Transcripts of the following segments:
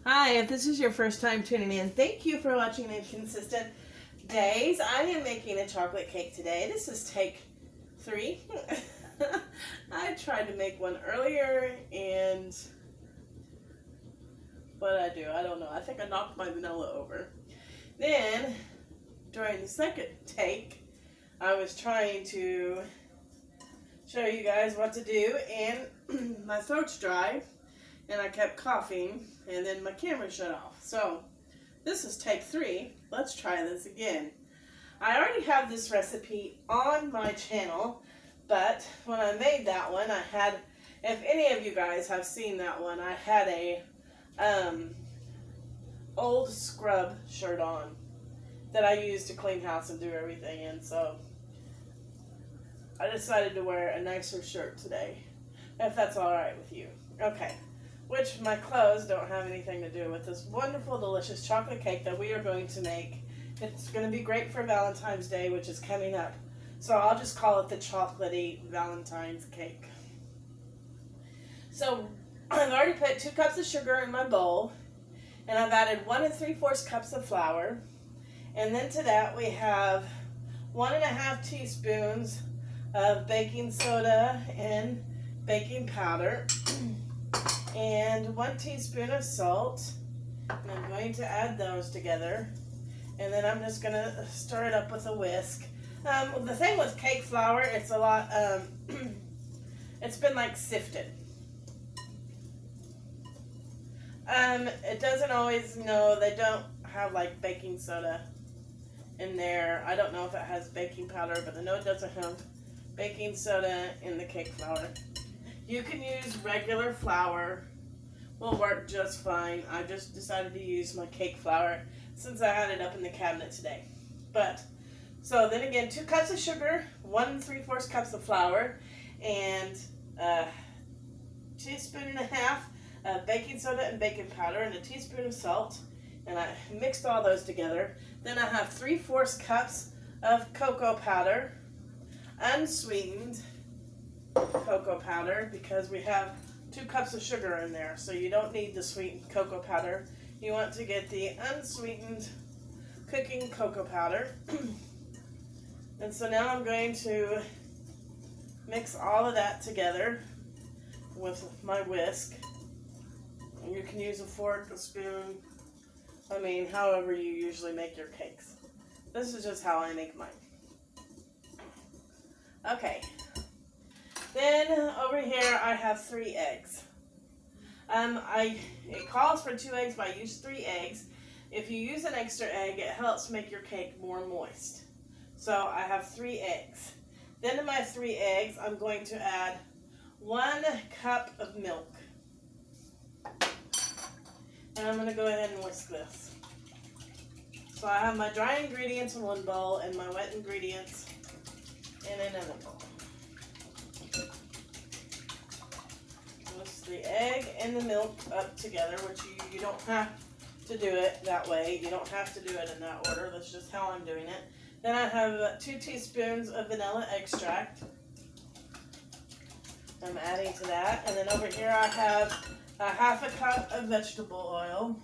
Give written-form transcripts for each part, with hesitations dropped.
Hi, if this is your first time tuning in, thank you for watching Inconsistent Days. I am making a chocolate cake today. This is take 3. I tried to make one earlier and what did I do? I don't know. I think I knocked my vanilla over. Then, during the second take, I was trying to show you guys what to do and my throat's dry and I kept coughing and then my camera shut off. So this is take 3. Let's try this again. I already have this recipe on my channel, but when I made that one, I had, if any of you guys have seen that one, I had a old scrub shirt on that I used to clean house and do everything in. So I decided to wear a nicer shirt today, if that's all right with you. Okay. Which my clothes don't have anything to do with this wonderful, delicious chocolate cake that we are going to make. It's going to be great for Valentine's Day, which is coming up. So I'll just call it the chocolatey Valentine's cake. So I've already put 2 cups of sugar in my bowl, and I've added 1 3/4 cups of flour. And then to that we have 1½ teaspoons of baking soda and baking powder. And 1 teaspoon of salt, and I'm going to add those together, and then I'm just going to stir it up with a whisk. The thing with cake flour, it's a lot, it's been like sifted. It doesn't always, they don't have like baking soda in there. I don't know if it has baking powder, but I know it doesn't have baking soda in the cake flour. You can use regular flour, will work just fine. I just decided to use my cake flour since I had it up in the cabinet today. So then again, 2 cups of sugar, 1 3/4 cups of flour, and 1.5 teaspoons of baking soda and baking powder, and 1 teaspoon of salt. And I mixed all those together. Then I have 3/4 cups of cocoa powder, unsweetened cocoa powder, because we have 2 cups of sugar in there, so you don't need the sweetened cocoa powder. You want to get the unsweetened cooking cocoa powder. And so now I'm going to mix all of that together with my whisk. And you can use a fork, a spoon, however you usually make your cakes. This is just how I make mine. Okay. Then over here I have 3 eggs. It calls for 2 eggs, but I use 3 eggs. If you use an extra egg, it helps make your cake more moist. So I have 3 eggs. Then to my 3 eggs, I'm going to add 1 cup of milk. And I'm going to go ahead and whisk this. So I have my dry ingredients in one bowl and my wet ingredients in another bowl. The egg and the milk up together, which you don't have to do it that way. You don't have to do it in that order. That's just how I'm doing it. Then I have 2 teaspoons of vanilla extract. I'm adding to that. And then over here I have 1/2 cup of vegetable oil.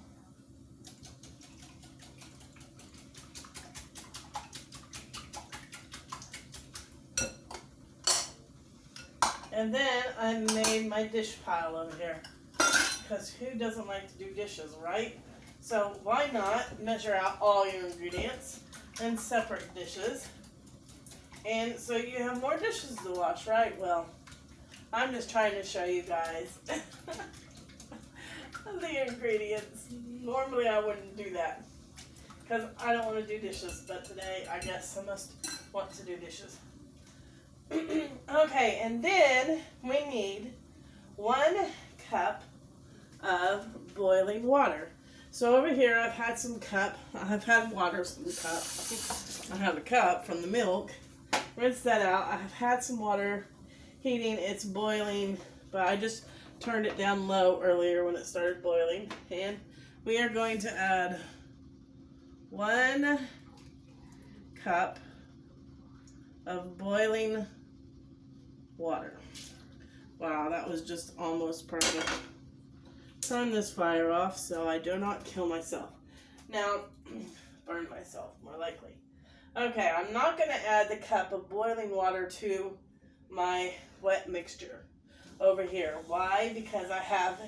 And then I made my dish pile over here, because who doesn't like to do dishes, right? So why not measure out all your ingredients in separate dishes, and so you have more dishes to wash, right? Well, I'm just trying to show you guys the ingredients. Normally I wouldn't do that, because I don't want to do dishes, but today I guess I must want to do dishes. Okay, and then we need 1 cup of boiling water. So over here I've had water from the cup. I have a cup from the milk. Rinse that out. I've had some water heating. It's boiling, but I just turned it down low earlier when it started boiling. And we are going to add 1 cup of boiling water. Wow, that was just almost perfect. turn this fire off so I do not kill myself. Now, burn myself, more likely. Okay, I'm not going to add the cup of boiling water to my wet mixture over here. Why? Because I have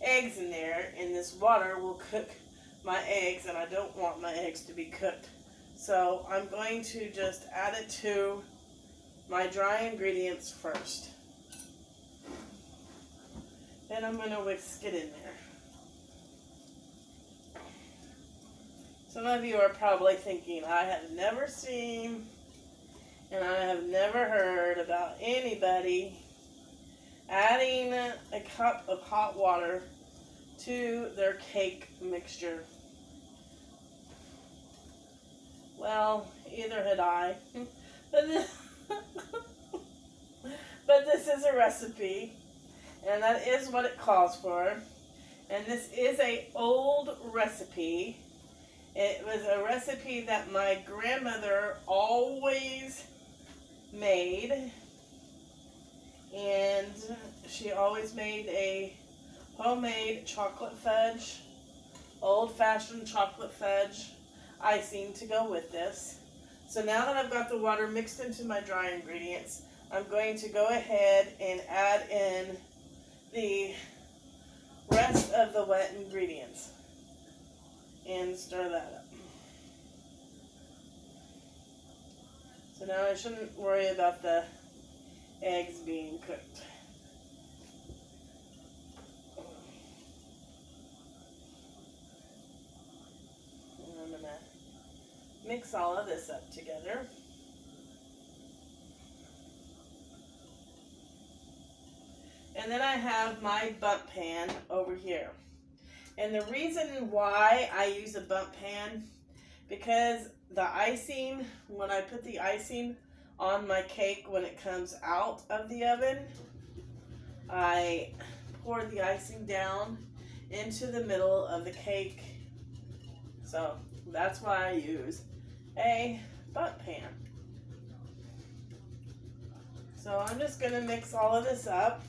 eggs in there, and this water will cook my eggs, and I don't want my eggs to be cooked. So I'm going to just add it to my dry ingredients first. Then I'm going to whisk it in there. Some of you are probably thinking, I have never seen and I have never heard about anybody adding a cup of hot water to their cake mixture. Well, either had I. But this is a recipe, and that is what it calls for. And this is an old recipe. It was a recipe that my grandmother always made, and she always made a homemade chocolate fudge, old-fashioned chocolate fudge icing to go with this. So now that I've got the water mixed into my dry ingredients, I'm going to go ahead and add in the rest of the wet ingredients and stir that up. So now I shouldn't worry about the eggs being cooked. And I'm going to mix all of this up together. And then I have my bump pan over here. And the reason why I use a bump pan, because the icing, when I put the icing on my cake when it comes out of the oven, I pour the icing down into the middle of the cake. So that's why I use a bump pan. So I'm just going to mix all of this up.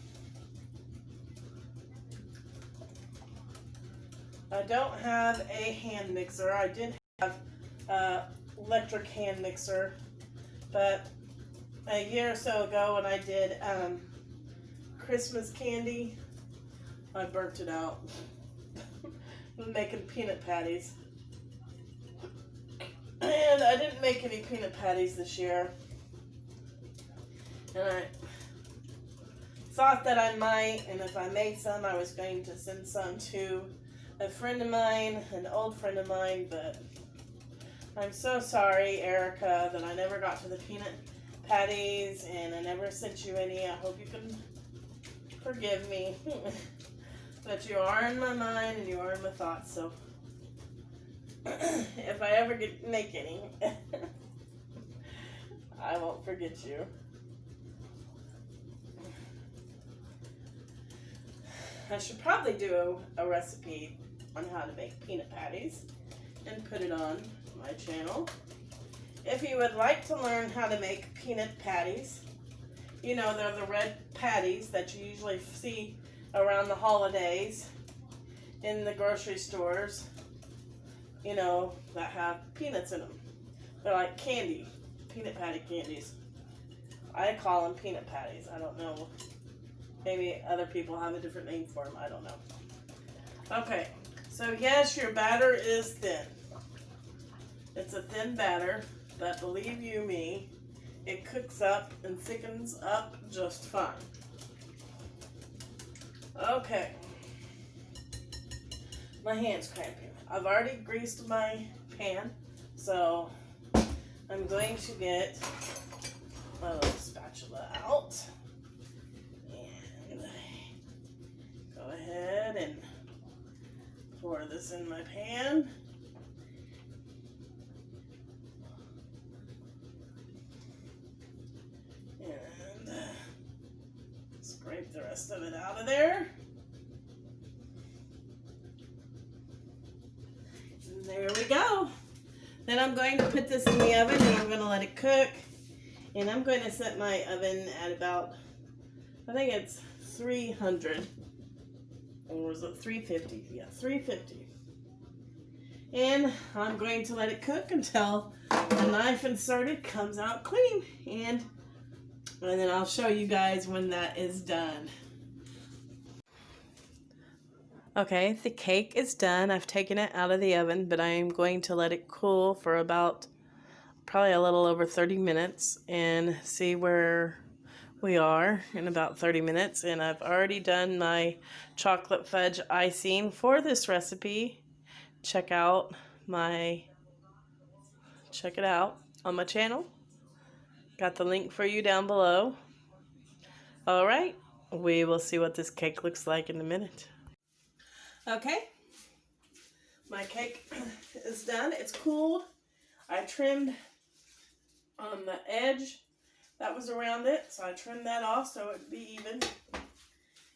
I don't have a hand mixer. I did have an electric hand mixer, but a year or so ago when I did Christmas candy, I burnt it out. I'm making peanut patties. And I didn't make any peanut patties this year. And I thought that I might, and if I made some, I was going to send some to a friend of mine, an old friend of mine, but I'm so sorry, Erica, that I never got to the peanut patties, and I never sent you any. I hope you can forgive me. But you are in my mind, and you are in my thoughts, so if I ever make any, I won't forget you. I should probably do a recipe on how to make peanut patties and put it on my channel. If you would like to learn how to make peanut patties, you know, they're the red patties that you usually see around the holidays in the grocery stores, you know, that have peanuts in them. They're like candy, peanut patty candies. I call them peanut patties. I don't know. Maybe other people have a different name for them. I don't know. Okay, so yes, your batter is thin. It's a thin batter, but believe you me, it cooks up and thickens up just fine. Okay. My hand's cramping. I've already greased my pan, so I'm going to get my little spatula out. Go ahead and pour this in my pan. And scrape the rest of it out of there. And there we go. Then I'm going to put this in the oven and I'm going to let it cook. And I'm going to set my oven at about, I think it's 300. Or was it 350? Yeah, 350. And I'm going to let it cook until the knife inserted comes out clean. And then I'll show you guys when that is done. Okay, the cake is done. I've taken it out of the oven, but I am going to let it cool for about probably a little over 30 minutes and see where we are in about 30 minutes. And I've already done my chocolate fudge icing for this recipe. Check it out on my channel. Got the link for you down below. All right, we will see what this cake looks like in a minute. Okay, my cake is done. It's cooled. I trimmed on the edge that was around it, so I trimmed that off so it would be even.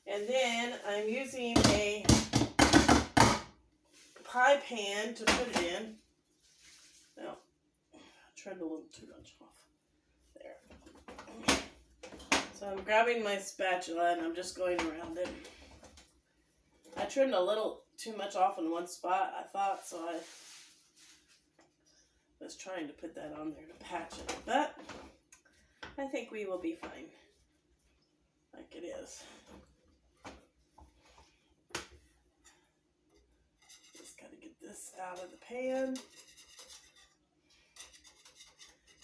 And then I'm using a pie pan to put it in. Now, I trimmed a little too much off. There. So I'm grabbing my spatula and I'm just going around it. I trimmed a little too much off in one spot, I thought, so I was trying to put that on there to patch it. But I think we will be fine, like it is. Just got to get this out of the pan.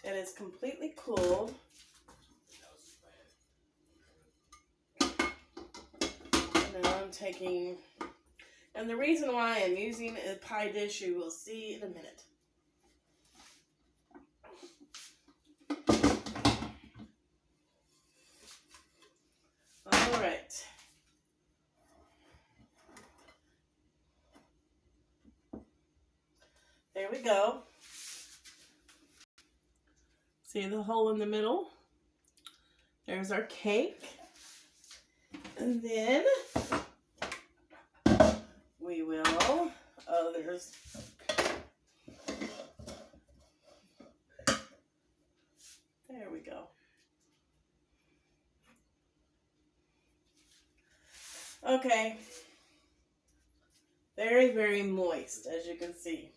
It is completely cooled. And now I'm taking, and the reason why I'm using a pie dish you will see in a minute. All right. There we go. See the hole in the middle? There's our cake. And then we will, there's, there we go. Okay. Very, very moist, as you can see.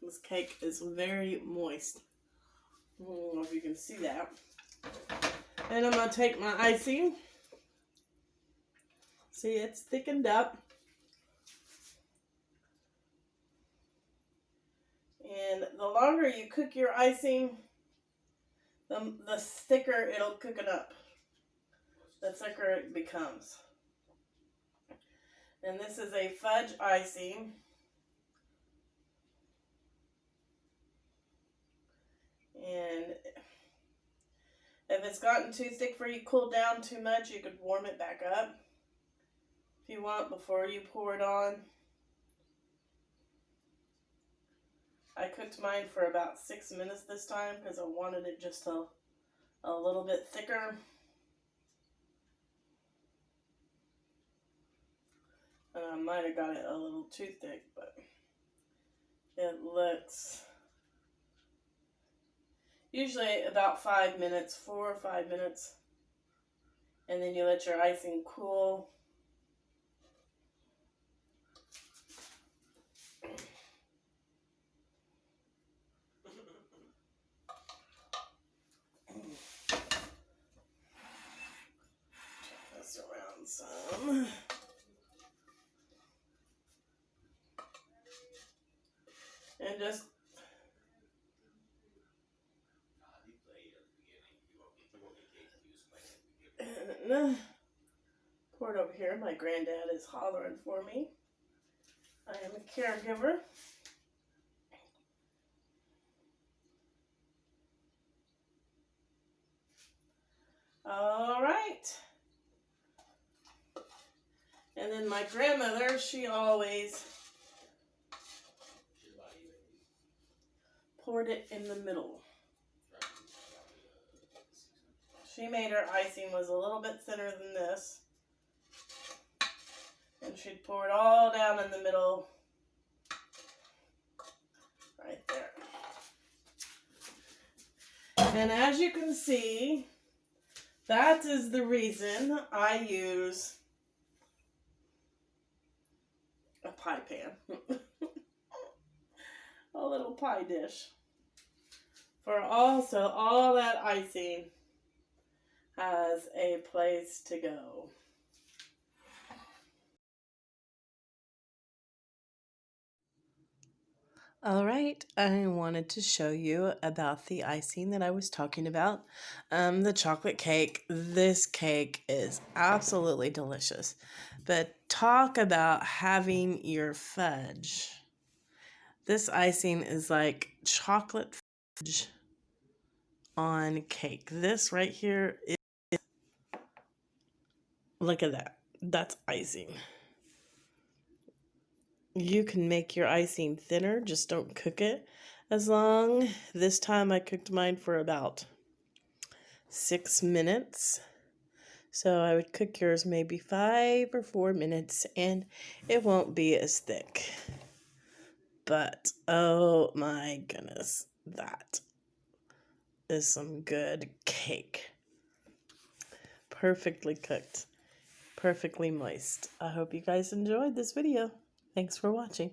This cake is very moist. I don't know if you can see that. And I'm going to take my icing. See, it's thickened up. And the longer you cook your icing, the thicker it'll cook it up. The thicker it becomes. And this is a fudge icing. And if it's gotten too thick for you, cooled down too much, you could warm it back up if you want before you pour it on. I cooked mine for about 6 minutes this time because I wanted it just a little bit thicker. I might have got it a little too thick, but it looks usually about 5 minutes, 4 or 5 minutes. And then you let your icing cool. Turn this around some. And just pour it over here. My granddad is hollering for me. I am a caregiver. All right. And then my grandmother, she always poured it in the middle. She made her icing was a little bit thinner than this. And she'd pour it all down in the middle. Right there. And as you can see, that is the reason I use a pie pan. A little pie dish. For also all that icing has a place to go. All right, I wanted to show you about the icing that I was talking about. The chocolate cake. This cake is absolutely delicious. But talk about having your fudge. This icing is like chocolate fudge on cake. This right here is, look at that. That's icing. You can make your icing thinner, just don't cook it as long. This time I cooked mine for about 6 minutes. So I would cook yours maybe 5 or 4 minutes and it won't be as thick. But oh my goodness, that is some good cake. Perfectly cooked, perfectly moist. I hope you guys enjoyed this video. Thanks for watching.